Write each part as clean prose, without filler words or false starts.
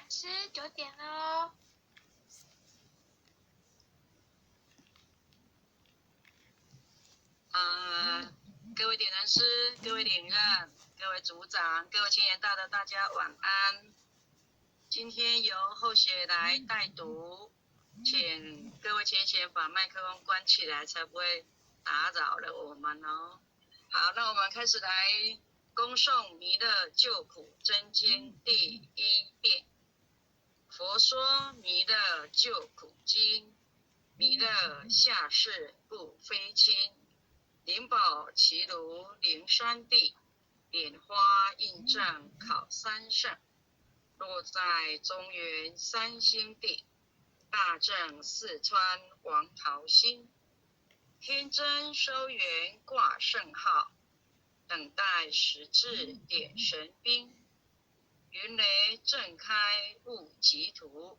师9点了哦。各位点燃师、各位领任、各位组长、各位青年大德，大家晚安。今天由后学来带读，请各位前贤把麦克风关起来，才不会打扰了我们哦。好，那我们开始来恭诵《弥勒救苦真经》第1遍。佛说弥勒救苦经，弥勒下世不非亲，灵宝齐如灵山地，莲花印证考三圣，落在中原三星地，大正四川王桃心，天真收元挂圣号，等待时至点神兵，云雷震开雾极图，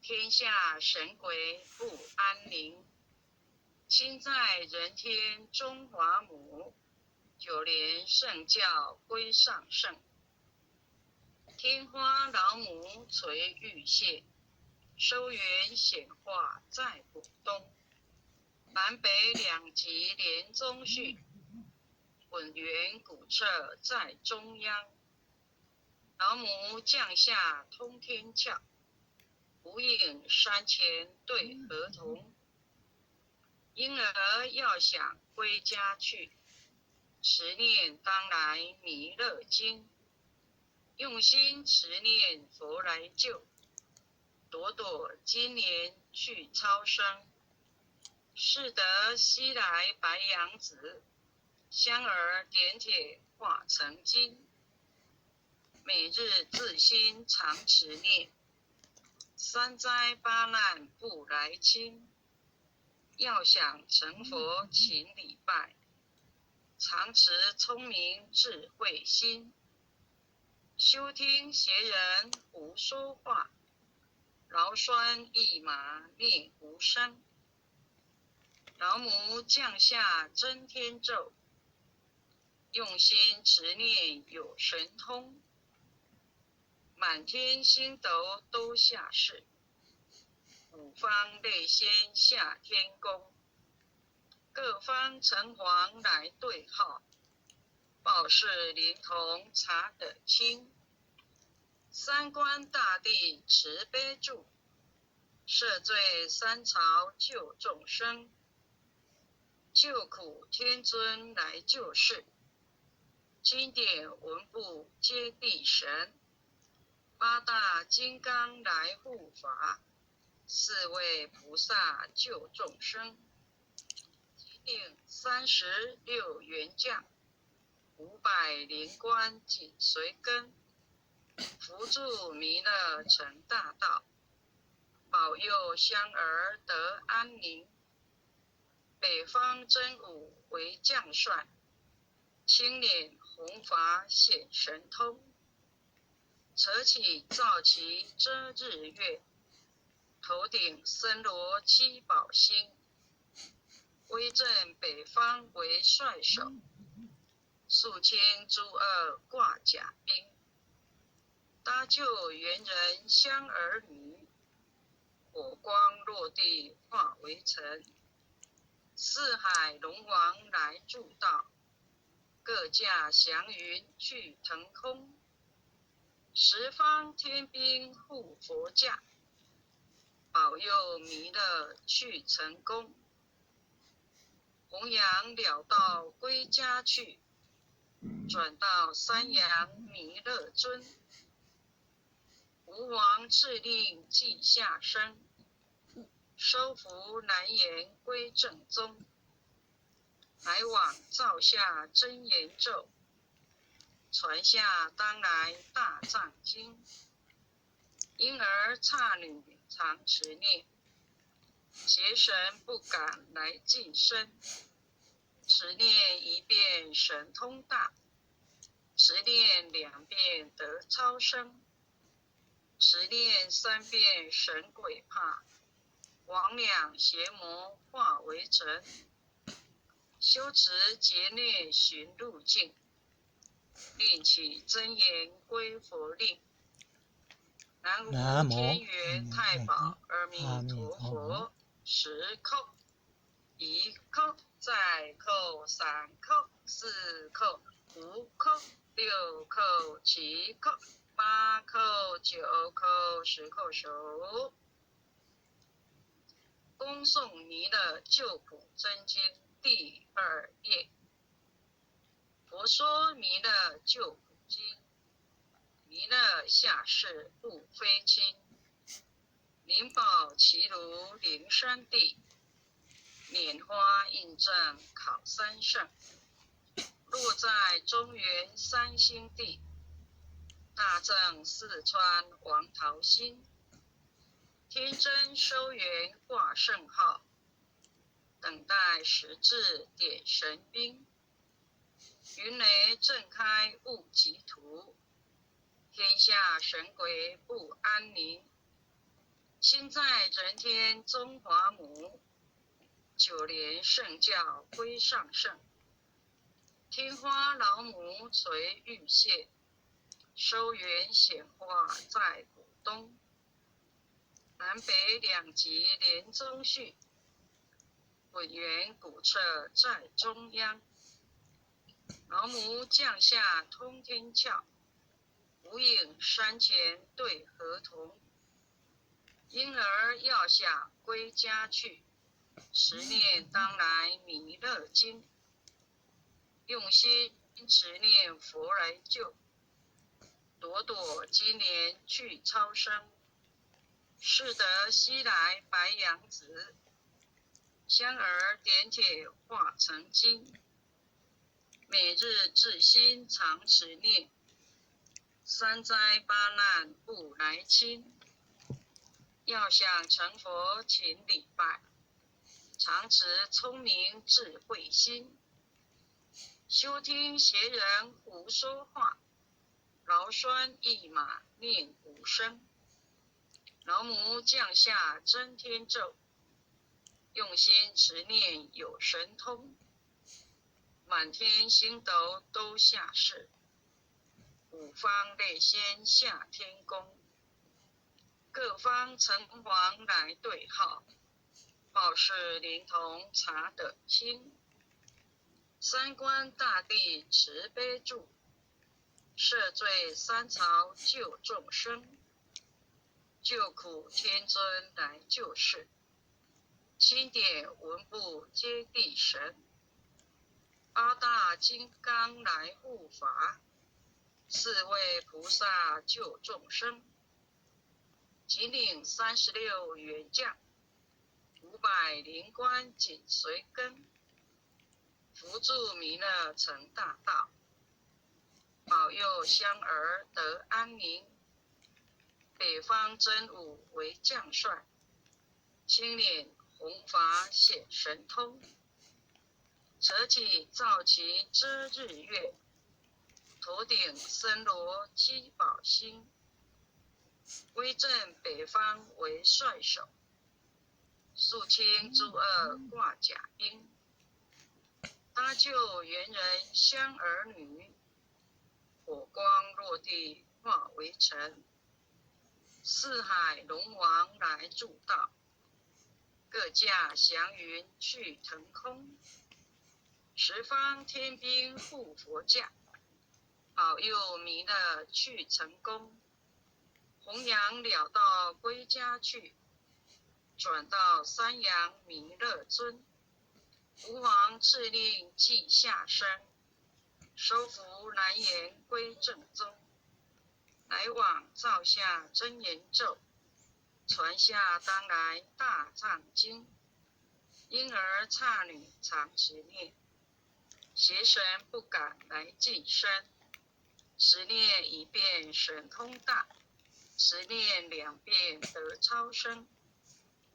天下神鬼不安宁，亲在人天中华母，九莲圣教归上圣，天花老母垂玉线，收元显化在浦东，南北两极连中续，混元古彻在中央，老母降下通天教，无影山前对河童，婴儿要想归家去，持念当来弥勒经，用心持念佛来救，朵朵今年去超生，是得西来白杨子，香儿点铁化成金，每日自心常持念，三灾八难不来侵，要想成佛勤礼拜，常持聪明智慧心，休听邪人胡说话，劳酸一马念无声，老母降下真天咒，用心持念有神通，满天星斗都下世，五方类仙下天宫，各方城隍来对号，报事灵童查得清，三官大帝慈悲助，赦罪三朝救众生，救苦天尊来救世，经典文部皆地神，八大金刚来护法，四位菩萨救众生，定36元将，500灵官紧随跟，扶助弥勒成大道，保佑香儿得安宁，北方真武为将帅，青脸红发显神通，扯起皂旗遮日月，头顶森罗七宝星，威震北方为帅首，数千诸恶挂甲兵，搭救猿人香儿女，火光落地化为尘，四海龙王来助道，各驾祥云去腾空，十方天兵护佛驾，保佑弥勒去成功，弘扬了道归家去，转到三阳弥勒尊，吴王敕令记下生，收服南延归正宗，来往造下真言咒，传下当来大藏经，婴儿刹女常持念，邪神不敢来近身，持念1遍神通大，持念2遍得超生，持念3遍神鬼怕，魍魉邪魔化为尘，修持劫内寻路径，念起真言归佛令，南无天元太保阿弥陀佛，10叩，1叩，再叩，3叩，4叩，5叩，6叩，7叩，8叩，9叩，10叩手。恭诵弥勒救苦真经第2页。佛说弥勒救苦经，弥勒下世不非亲，灵宝齐如灵山地，拈花印证考三圣，落在中原三星地，大正四川王桃心，天真收元挂圣号，等待时至点神兵，云雷震开雾极图，天下神鬼不安宁，心在人天中华母，9连圣教归上圣，天花老母垂玉屑，收元显化在古东，南北2极连中续，滚圆古彻在中央，老母降下通天教，无影山前对河童，婴儿要下归家去，持念当来弥勒经，用心持念佛来救，朵朵金莲去超生，是得西来白羊子，香儿点铁化成金，每日至心常持念，3灾8难不来侵，要想成佛请礼拜，常持聪明智慧心，休听邪人胡说话，劳酸一马念无声，老母降下真天咒，用心持念有神通，满天星斗都下世，五方列仙下天宫，各方城隍来对号，报事灵童查得清，三官大帝慈悲助，赦罪三朝救众生，救苦天尊来救世，钦点文部接地神，8大金刚来护法，4位菩萨救众生，仅领36员将，500灵官紧随跟，扶助弥勒成大道，保佑香儿得安宁，北方真武为将帅，青脸红发显神通，扯起皂旗遮日月，头顶森罗积宝星，威震北方为帅首，肃清诸恶挂甲兵，搭救猿人香儿女，火光落地化为尘，四海龙王来助道，各驾祥云去腾空，十方天兵护佛驾，保佑弥勒去成功，弘扬了道归家去，转到三阳弥勒尊，吾皇敕令即下生，收服南延归正宗，来往造下真言咒，传下当来大藏经，婴儿刹女常持念，邪神不敢来近身，持念1遍神通大，持念2遍得超生，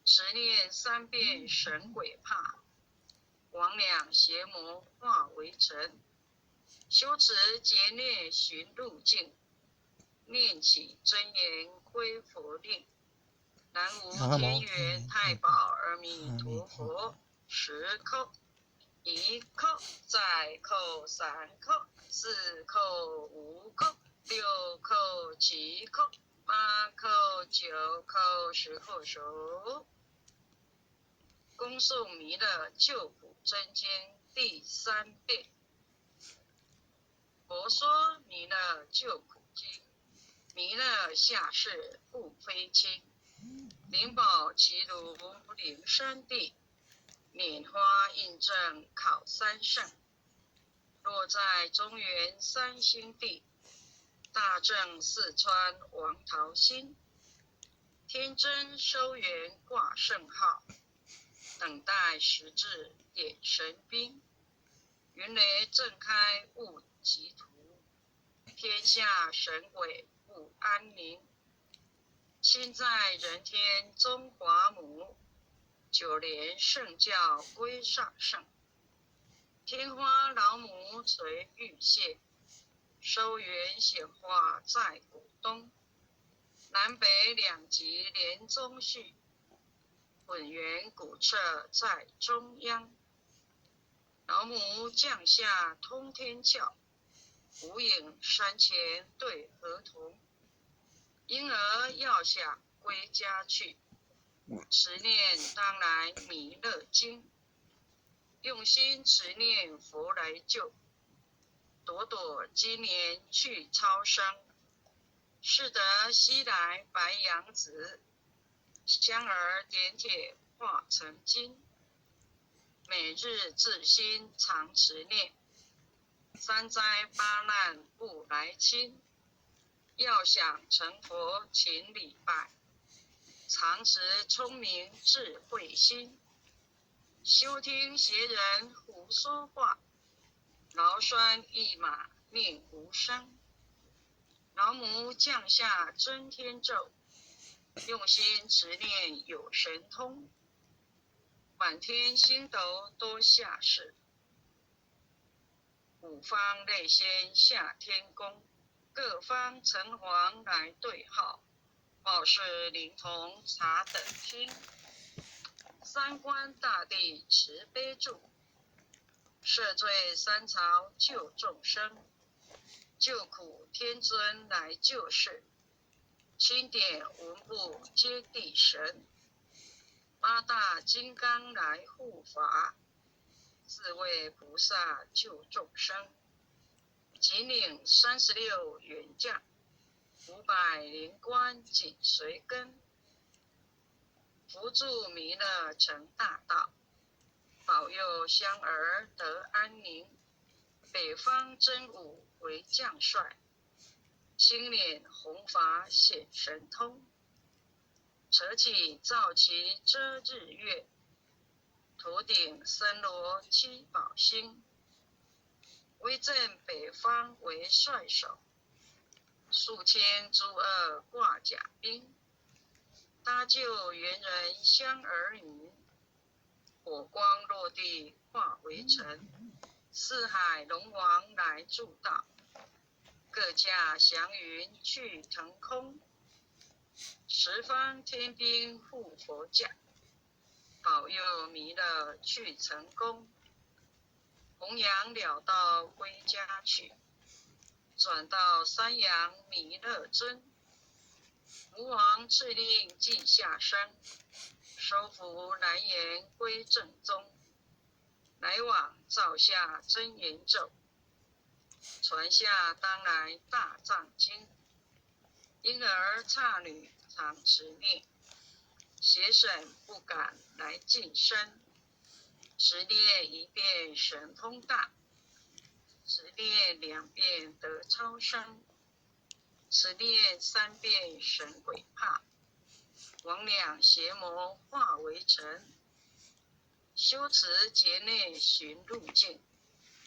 持念3遍神鬼怕，魍魉邪魔化为尘，修持劫孽寻路径，念起真言归佛令，南无天元太保阿弥陀佛，10叩，1叩，再叩，3叩，4叩，5叩，6叩，7叩，8 8叩、9叩、10叩首，恭诵弥勒救苦真经第3遍。佛说弥勒救苦经，弥勒下世不非亲，灵宝齐如灵山地，拈花印证考三圣。落在中原三星地，大正四川王桃心，天真收元挂圣号，等待时至点神兵，云雷震开雾极图，天下神鬼不安宁。亲在人天中华母，九莲圣教归上圣。天花老母垂玉线，收元显化在古东，南北两极连中续，混元古彻在中央。老母降下通天教，无影山前对河童，婴儿要想归家去，持念当来弥勒经，用心持念佛来救，朵朵今年去超生，是得西来白杨子，香儿点铁化成金，每日自心常持念，三灾八难不来侵，要想成佛请礼拜，常持聪明智慧心，休听邪人胡说话，劳酸一马念无声。老母降下真天咒，用心持念有神通，满天星斗多下世，五方类仙下天宫，各方城隍来对号，报事灵童查等听。三官大帝慈悲助，赦罪三朝救众生，救苦天尊来救世，钦点文部接地神，八大金刚来护法，四位菩萨救众生，紧领36元将，500灵官紧随跟，扶助弥勒成大道，保佑香儿得安宁。北方真武为将帅，青脸红发显神通，扯起皂旗遮日月，头顶森罗七宝星，威震北方为帅首，数千诸恶挂甲兵，搭救猿人香儿女，火光落地化为尘，四海龙王来助道，各驾祥云去腾空，十方天兵护佛驾，保佑弥勒去成功，弘扬了道归家去，转到山阳弥勒尊，吴王敕令记下生，收服南延归正宗，来往照下真言咒，传下当来大藏经，婴儿刹女常持念，邪神不敢来近身，持念一遍神通大，持念2遍得超生，持念3遍神鬼怕，魍魉邪魔化为尘，修持劫内寻路径，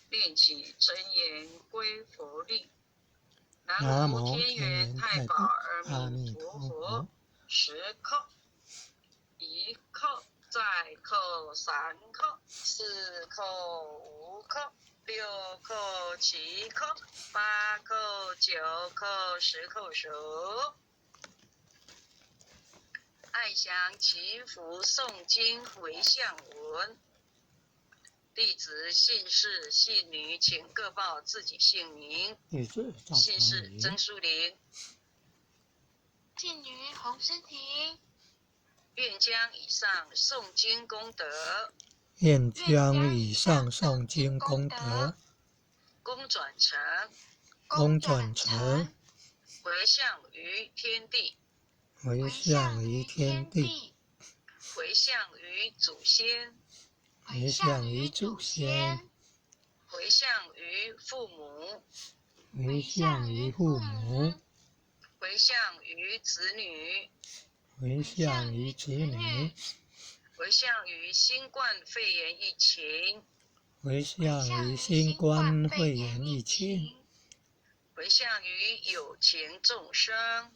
念起真言归佛力。南无天元太保阿弥陀佛，10叩，1叩，再叩，3叩，4叩，5叩，6叩，7叩，8叩，9叩，10叩首。爱祥祈福诵经回向文，弟子姓氏姓女请各报自己姓名。姓氏曾淑玲，敬于洪师庭，愿将以上诵经功德愿将以上诵经功德公转成公转成回向于天地，回向于天地，回向于祖先，回向于祖先，回向于父母，回向于父母，回向于子女，回向于子女，回向于新冠肺炎疫情，回向于新冠肺炎疫情，回向于有情众生，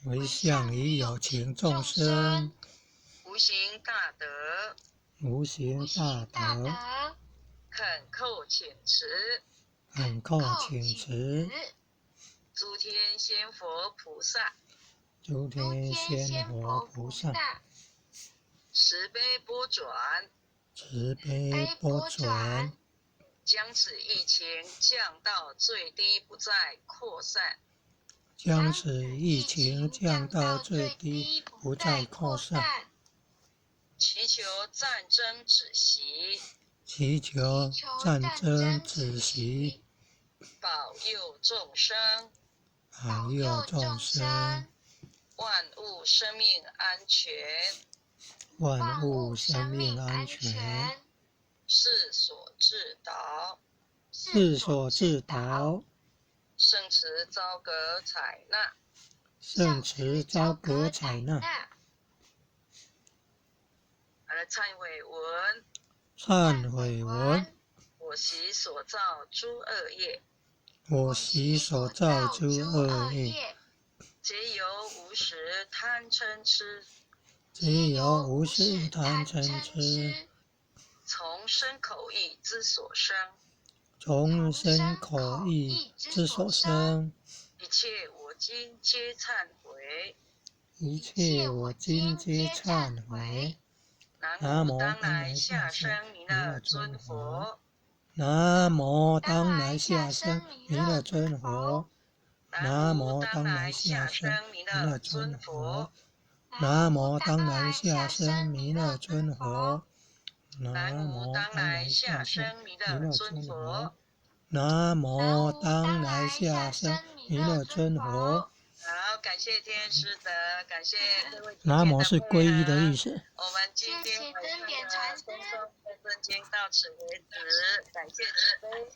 回向于有情众生，无形大德，无形大德，恳叩请辞，恳叩请辞，诸天仙佛菩萨，诸天仙佛菩萨，慈悲拨转，慈悲拨转，将此疫情降到最低，不再扩散。将此疫情降到最低，不再扩散。祈求战争止息，祈求战争止息，保佑众生，保佑众生，万物生命安全，万物生命安全，世所自导，世所自导，圣慈昭格采纳，圣慈昭格采纳。忏悔文，忏悔文，我习所造诸恶业，我习所造诸恶业，皆由无始贪嗔痴，皆由无始贪嗔痴，从身口意之所生，从身口意之所生，一切我今皆忏悔，一切我今皆忏悔。南无当来下生弥勒尊佛，南无当来下生弥勒尊佛，南无当来下生弥勒尊佛，南无当来下生弥勒尊佛，南无当来下生弥勒尊佛，南无当来下生弥勒尊佛。好，感谢天师德，感谢各位。南无是皈依的意思。我们今天晚上的松松正经到此为止，感谢慈悲。